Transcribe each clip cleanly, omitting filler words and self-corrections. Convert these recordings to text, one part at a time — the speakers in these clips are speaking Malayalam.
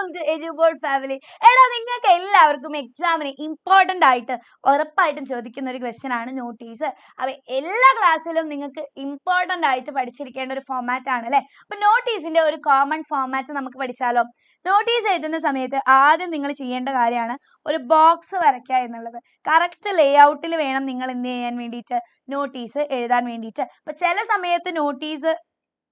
Welcome to എജുബോർഡ് family. എടാ, നിങ്ങൾക്ക് എല്ലാവർക്കും എക്സാമിന് ഇമ്പോർട്ടൻ്റ് ആയിട്ട് ഉറപ്പായിട്ടും ചോദിക്കുന്ന ഒരു ക്വസ്റ്റ്യൻ ആണ് നോട്ടീസ്. അപ്പോൾ എല്ലാ ക്ലാസ്സിലും നിങ്ങൾക്ക് ഇമ്പോർട്ടൻ്റ് ആയിട്ട് പഠിച്ചിരിക്കേണ്ട ഒരു ഫോമാറ്റ് ആണ് അല്ലേ. അപ്പോൾ നോട്ടീസിന്റെ ഒരു കോമൺ ഫോമാറ്റ് നമുക്ക് പഠിച്ചാലോ? നോട്ടീസ് എഴുതുന്ന സമയത്ത് ആദ്യം നിങ്ങൾ ചെയ്യേണ്ട കാര്യമാണ് ഒരു ബോക്സ് വരയ്ക്കുക എന്നുള്ളത്. കറക്റ്റ് ലേ ഔട്ടിൽ വേണം നിങ്ങൾ എന്ത് ചെയ്യാൻ വേണ്ടിയിട്ട്, നോട്ടീസ് എഴുതാൻ വേണ്ടിയിട്ട്. അപ്പോൾ ചില സമയത്ത് നോട്ടീസ്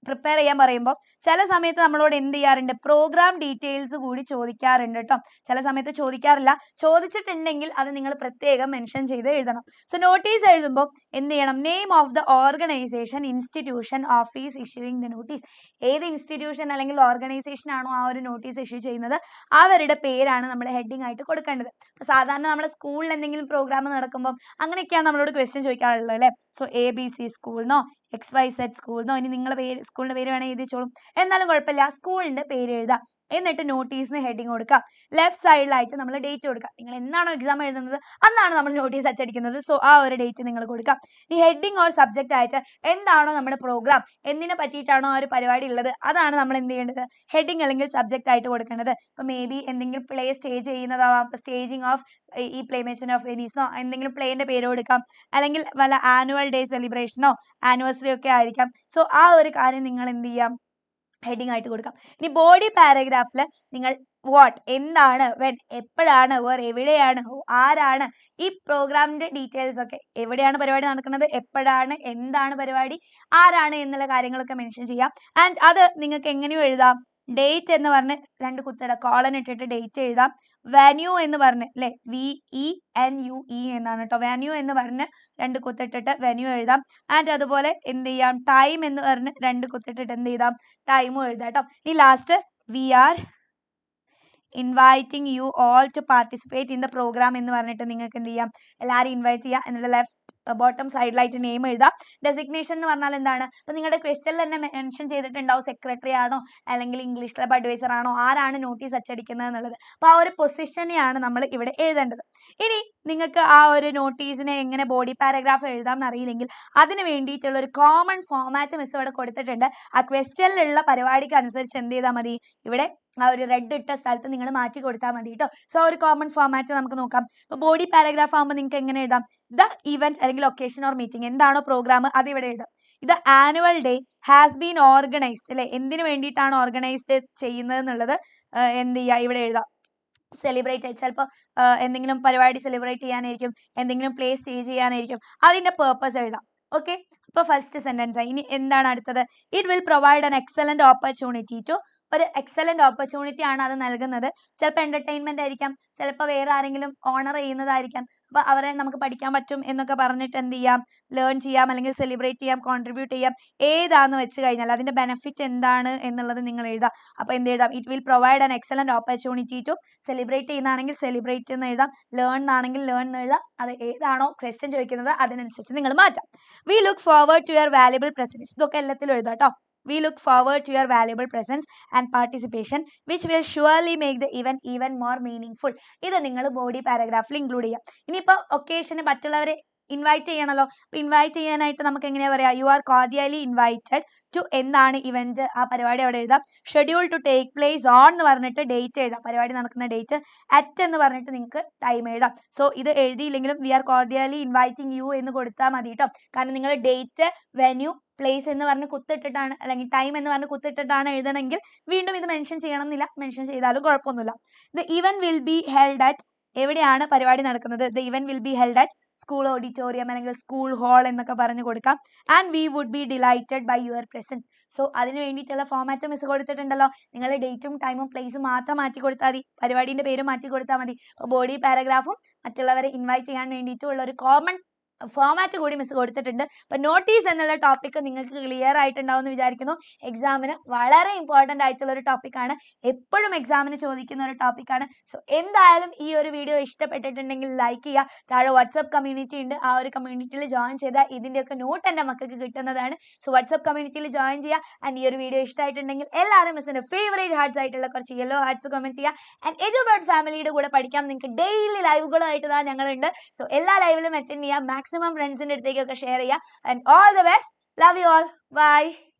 പ്രിപ്പയർ ചെയ്യാൻ പറയുമ്പോൾ ചില സമയത്ത് നമ്മളോട് എന്ത് ചെയ്യാറുണ്ട്, പ്രോഗ്രാം ഡീറ്റെയിൽസ് കൂടി ചോദിക്കാറുണ്ട് കേട്ടോ. ചില സമയത്ത് ചോദിക്കാറില്ല, ചോദിച്ചിട്ടുണ്ടെങ്കിൽ അത് നിങ്ങൾ പ്രത്യേകം മെൻഷൻ ചെയ്ത് എഴുതണം. സോ നോട്ടീസ് എഴുതുമ്പോൾ എന്ത് ചെയ്യണം, name of the organisation, institution, office issuing the notice. ഏത് ഇൻസ്റ്റിറ്റ്യൂഷൻ അല്ലെങ്കിൽ ഓർഗനൈസേഷൻ ആണോ ആ ഒരു നോട്ടീസ് ഇഷ്യൂ ചെയ്യുന്നത്, അവരുടെ പേരാണ് നമ്മൾ ഹെഡിങ് ആയിട്ട് കൊടുക്കേണ്ടത്. അപ്പോൾ സാധാരണ നമ്മുടെ സ്കൂളിൽ എന്തെങ്കിലും പ്രോഗ്രാം നടക്കുമ്പോൾ അങ്ങനെയൊക്കെയാണ് നമ്മളോട് ക്വസ്റ്റ്യൻ ചോദിക്കാറുള്ളത് അല്ലേ. സോ ABC സ്കൂളിനോ XYZ സ്കൂളിനോ, ഇനി നിങ്ങളുടെ പേര്, സ്കൂളിന്റെ പേര് വേണമെങ്കിൽ എഴുതിച്ചോളും, എന്നാലും കുഴപ്പമില്ല, സ്കൂളിന്റെ പേര് എഴുതാം. എന്നിട്ട് നോട്ടീസിന് ഹെഡിങ് കൊടുക്കാം. ലെഫ്റ്റ് സൈഡിലായിട്ട് നമ്മൾ ഡേറ്റ് കൊടുക്കാം. നിങ്ങൾ എന്നാണോ എക്സാം എഴുതുന്നത് അന്നാണ് നമ്മൾ നോട്ടീസ് അച്ചടിക്കുന്നത്. സോ ആ ഒരു ഡേറ്റ് നിങ്ങൾ കൊടുക്കാം. ഈ ഹെഡിങ് ഓർ സബ്ജക്റ്റ് ആയിട്ട് എന്താണോ നമ്മുടെ പ്രോഗ്രാം, എന്തിനെ പറ്റിയിട്ടാണോ ആ ഒരു പരിപാടി ഉള്ളത്, അതാണ് നമ്മൾ എന്ത് ചെയ്യേണ്ടത്, ഹെഡിങ് അല്ലെങ്കിൽ സബ്ജക്റ്റ് ആയിട്ട് കൊടുക്കേണ്ടത്. ഇപ്പൊ മേ ബി എന്തെങ്കിലും പ്ലേ സ്റ്റേജ് ചെയ്യുന്നതാവാം, സ്റ്റേജിങ് ഓഫ് ഈ പ്ലേ മേച്ചൻ ഓഫ് വെനീസിനോ എന്തെങ്കിലും പ്ലേന്റെ പേര് കൊടുക്കാം, അല്ലെങ്കിൽ വല്ല ആനുവൽ ഡേ സെലിബ്രേഷനോ ആനിവേഴ്സറി ഒക്കെ ആയിരിക്കാം. സോ ആ ഒരു കാര്യം നിങ്ങൾ എന്ത് ചെയ്യാം, ഹെഡിങ് ആയിട്ട് കൊടുക്കാം. ഇനി ബോഡി പാരഗ്രാഫിൽ നിങ്ങൾ വാട്ട്, എന്താണ്, വെൻ, എപ്പോഴാണ്, വേർ, എവിടെയാണ്, ആരാണ്, ഈ പ്രോഗ്രാമിന്റെ ഡീറ്റെയിൽസ് ഒക്കെ, എവിടെയാണ് പരിപാടി നടക്കുന്നത്, എപ്പോഴാണ്, എന്താണ് പരിപാടി, ആരാണ് എന്നുള്ള കാര്യങ്ങളൊക്കെ മെൻഷൻ ചെയ്യാം. ആൻഡ് അത് നിങ്ങൾക്ക് എങ്ങനെയും എഴുതാം. ഡേറ്റ് എന്ന് പറഞ്ഞ് 2 കുത്തിട കോളൻ ഇട്ടിട്ട് ഡേറ്റ് എഴുതാം. വെന്യൂ എന്ന് പറഞ്ഞ് അല്ലെ, VENUE എന്നാണ് കേട്ടോ. വെന്യൂ എന്ന് പറഞ്ഞ് 2 കുത്തിട്ടിട്ട് വെന്യൂ എഴുതാം. ആൻഡ് അതുപോലെ എന്ത് ചെയ്യാം, ടൈം എന്ന് പറഞ്ഞ് 2 കുത്തിട്ടിട്ട് എന്ത് ചെയ്താം, ടൈമും എഴുതാം കേട്ടോ. ഈ last we are inviting you all to participate in the programme എന്ന് പറഞ്ഞിട്ട് നിങ്ങൾക്ക് എന്ത് ചെയ്യാം, എല്ലാവരും ഇൻവൈറ്റ് ചെയ്യുക. എന്നിട്ട് ലെഫ്റ്റ് ബോട്ടം സൈഡിലായിട്ട് നെയിം എഴുതാം. ഡെസിഗ്നേഷൻ എന്ന് പറഞ്ഞാൽ എന്താണ്, അപ്പോൾ നിങ്ങളുടെ ക്വസ്റ്റ്യനിൽ തന്നെ മെൻഷൻ ചെയ്തിട്ടുണ്ടാവും സെക്രട്ടറി ആണോ അല്ലെങ്കിൽ ഇംഗ്ലീഷ് ക്ലബ് അഡ്വൈസർ ആണോ, ആരാണ് നോട്ടീസ് അച്ചടിക്കുന്നത് എന്നുള്ളത്. അപ്പോൾ ആ ഒരു പൊസിഷനെയാണ് നമ്മൾ ഇവിടെ എഴുതേണ്ടത്. ഇനി നിങ്ങൾക്ക് ആ ഒരു നോട്ടീസിനെ എങ്ങനെ ബോഡി പാരഗ്രാഫ് എഴുതാം എന്നറിയില്ലെങ്കിൽ അതിന് വേണ്ടിയിട്ടുള്ള ഒരു കോമൺ ഫോമാറ്റ് മിസ് ഇവിടെ കൊടുത്തിട്ടുണ്ട്. ആ ക്വസ്റ്റ്യനിലുള്ള പരിപാടിക്ക് അനുസരിച്ച് എന്ത് ചെയ്താൽ മതി, ഇവിടെ ആ ഒരു റെഡ് ഇട്ട സ്ഥലത്ത് നിങ്ങൾ മാറ്റി കൊടുത്താൽ മതി കേട്ടോ. സോ ഒരു കോമൺ ഫോമാറ്റ് നമുക്ക് നോക്കാം. ഇപ്പോൾ ബോഡി പാരഗ്രാഫ് ആകുമ്പോൾ നിങ്ങൾക്ക് എങ്ങനെ എഴുതാം, ദ ഇവന്റ് അല്ലെങ്കിൽ ഒക്കേഷൻ ഓർ മീറ്റിംഗ്, എന്താണോ പ്രോഗ്രാം അത് ഇവിടെ എഴുതാം. ഇത് annual day has been organised അല്ലെ, എന്തിനു വേണ്ടിയിട്ടാണ് ഓർഗനൈസ്ഡ് ചെയ്യുന്നത് എന്നുള്ളത് എന്ത് ചെയ്യുക, ഇവിടെ എഴുതാം. സെലിബ്രേറ്റ്, ചിലപ്പോൾ എന്തെങ്കിലും പരിപാടി സെലിബ്രേറ്റ് ചെയ്യാനായിരിക്കും, എന്തെങ്കിലും പ്ലേ സ്റ്റേജ് ചെയ്യാനായിരിക്കും, അതിന്റെ പേർപ്പസ് എഴുതാം. ഓക്കെ, അപ്പോൾ ഫസ്റ്റ് സെന്റൻസ് ആയി. ഇനി എന്താണ് അടുത്തത്, it will provide an excellent opportunity to, ഒരു എക്സലന്റ് ഓപ്പർച്യൂണിറ്റി ആണ് അത് നൽകുന്നത്. ചിലപ്പോൾ എന്റർടൈൻമെന്റ് ആയിരിക്കാം, ചിലപ്പോൾ വേറെ ആരെങ്കിലും ഓണർ ചെയ്യുന്നതായിരിക്കാം. അപ്പോൾ അവരെ നമുക്ക് പഠിക്കാൻ പറ്റും എന്നൊക്കെ പറഞ്ഞിട്ട് എന്ത് ചെയ്യാം, ലേൺ ചെയ്യാം, അല്ലെങ്കിൽ സെലിബ്രേറ്റ് ചെയ്യാം, കോൺട്രിബ്യൂട്ട് ചെയ്യാം. ഏതാന്ന് വെച്ച് കഴിഞ്ഞാൽ അതിന്റെ ബെനിഫിറ്റ് എന്താണ് എന്നുള്ളത് നിങ്ങൾ എഴുതാം. അപ്പോൾ എന്ത് എഴുതാം, it will provide an excellent opportunity to, celebrate ചെയ്യുന്നതാണെങ്കിൽ സെലിബ്രേറ്റ് എന്ന് എഴുതാം, ലേൺ എന്നാണെങ്കിൽ ലേൺ എന്ന് എഴുതാം. അത് ഏതാണോ ക്വസ്റ്റ്യൻ ചോദിക്കുന്നത് അതിനനുസരിച്ച് നിങ്ങൾ മാറ്റാം. We look forward to your valuable presence, ഇതൊക്കെ എല്ലാത്തിലും എഴുതാം കേട്ടോ. We look forward to your valuable presence and participation, which will surely make the event even more meaningful. ഇത് നിങ്ങൾ ബോഡി പാരഗ്രാഫിൽ ഇൻക്ലൂഡ് ചെയ്യാം. ഇനിയിപ്പോൾ ഒക്കേഷന് മറ്റുള്ളവരെ ഇൻവൈറ്റ് ചെയ്യണമല്ലോ. അപ്പോൾ ഇൻവൈറ്റ് ചെയ്യാനായിട്ട് നമുക്ക് എങ്ങനെയാ പറയാ, you are cordially invited to, എന്താണ് ഇവന്റ്, ആ പരിപാടി അവിടെ എഴുതാം. Schedule to take place on എന്ന് പറഞ്ഞിട്ട് ഡേറ്റ് എഴുതാം, പരിപാടി നടക്കുന്ന ഡേറ്റ്. അറ്റ് എന്ന് പറഞ്ഞിട്ട് നിങ്ങൾക്ക് ടൈം എഴുതാം. സോ ഇത് എഴുതിയില്ലെങ്കിലും we are cordially inviting you എന്ന് കൊടുത്താൽ മതി കേട്ടോ. കാരണം നിങ്ങൾ ഡേറ്റ്, വെന്യൂ, പ്ലേസ് എന്ന് പറഞ്ഞ് കുത്തിട്ടിട്ടാണ്, അല്ലെങ്കിൽ ടൈം എന്ന് പറഞ്ഞ് കുത്തിട്ടിട്ടാണ് എഴുതണമെങ്കിൽ വീണ്ടും ഇത് മെൻഷൻ ചെയ്യണം എന്നില്ല, മെൻഷൻ ചെയ്താലും കുഴപ്പമൊന്നുമില്ല. The event will be held at, എവിടെയാണ് പരിപാടി നടക്കുന്നത്, the event will be held at school auditorium അല്ലെങ്കിൽ സ്കൂൾ ഹാൾ എന്നൊക്കെ പറഞ്ഞു കൊടുക്കാം. And we would be delighted by your presence. So അതിന് വേണ്ടിയിട്ടുള്ള ഫോമാറ്റ് മിസ് കൊടുത്തിട്ടുണ്ടല്ലോ. നിങ്ങൾ ഡേറ്റും ടൈമും പ്ലേസും മാത്രം മാറ്റി കൊടുത്താൽ മതി, പരിപാടിന്റെ പേരും മാറ്റി കൊടുത്താൽ മതി. അപ്പോൾ ബോഡി പാരഗ്രാഫും മറ്റുള്ളവരെ ഇൻവൈറ്റ് ചെയ്യാൻ വേണ്ടിയിട്ടുള്ള ഒരു കോമൺ ഫോമാറ്റ് കൂടി മിസ് കൊടുത്തിട്ടുണ്ട്. അപ്പോൾ നോട്ടീസ് എന്നുള്ള ടോപ്പിക് നിങ്ങൾക്ക് ക്ലിയർ ആയിട്ടുണ്ടാവും എന്ന് വിചാരിക്കുന്നു. എക്സാമിന് വളരെ ഇമ്പോർട്ടൻ്റ് ആയിട്ടുള്ള ഒരു ടോപ്പിക്കാണ്, എപ്പോഴും എക്സാമിന് ചോദിക്കുന്ന ഒരു ടോപ്പിക്കാണ്. സോ എന്തായാലും ഈ ഒരു വീഡിയോ ഇഷ്ടപ്പെട്ടിട്ടുണ്ടെങ്കിൽ ലൈക്ക് ചെയ്യുക. താഴെ വാട്സ്ആപ്പ് കമ്മ്യൂണിറ്റി ഉണ്ട്, ആ ഒരു കമ്മ്യൂണിറ്റിയിൽ ജോയിൻ ചെയ്താൽ ഇതിൻ്റെയൊക്കെ നോട്ട് എൻ്റെ മക്കൾക്ക് കിട്ടുന്നതാണ്. സോ വാട്സ്ആപ്പ് കമ്മ്യൂണിറ്റിയിൽ ജോയിൻ ചെയ്യുക. ആൻഡ് ഈ ഒരു വീഡിയോ ഇഷ്ടമായിട്ടുണ്ടെങ്കിൽ എല്ലാവരും മിസ്സിൻ്റെ ഫേവറേറ്റ് ഹാർട്സ് ആയിട്ടുള്ള കുറച്ച് യെല്ലോ ഹാർട്സ് കമൻറ്റ് ചെയ്യുക. ആൻഡ് എജുബേർഡ് ഫാമിലിയുടെ കൂടെ പഠിക്കാം, നിങ്ങൾക്ക് ഡെയിലി ലൈവുകളായിട്ട് തന്നെ ഞങ്ങളുണ്ട്. സോ എല്ലാ ലൈവിലും അറ്റൻഡ് ചെയ്യുക, മാക്സിമം ഫ്രണ്ട്സിൻ്റെ അടുത്തേക്കൊക്കെ ഷെയർ ചെയ്യുക. And all the best, love you all, by.